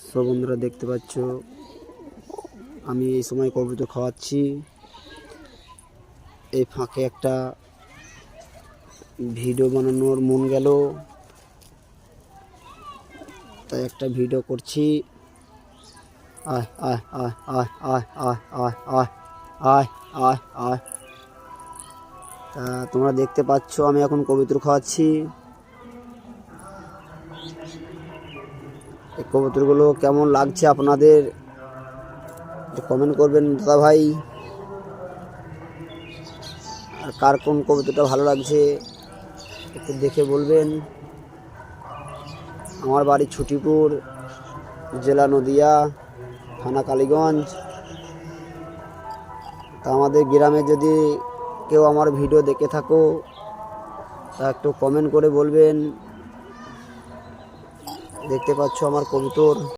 সব বন্ধুরা দেখতে পাচ্ছ আমি এই সময় কবুতর খাওয়াচ্ছি। এই ফাঁকে একটা ভিডিও বানানোর মন গেল, তাই একটা ভিডিও করছি। আয় আয় আয় আয় আয় আয় আয় আয় আয় আয় আয় তা তোমরা দেখতে পাচ্ছ আমি এখন কবুতর খাওয়াচ্ছি। এই কবুতরগুলো কেমন লাগছে আপনাদের কমেন্ট করবেন দাদা ভাই। আর কার কোন কবুতরটা ভালো লাগছে একটু দেখে বলবেন। আমার বাড়ি ছুটিপুর, জেলা নদিয়া, থানা কালীগঞ্জ। তা আমাদের গ্রামে যদি কেউ আমার ভিডিও দেখে থাকো তা একটু কমেন্ট করে বলবেন। দেখতে পাচ্ছ আমার কবুতর।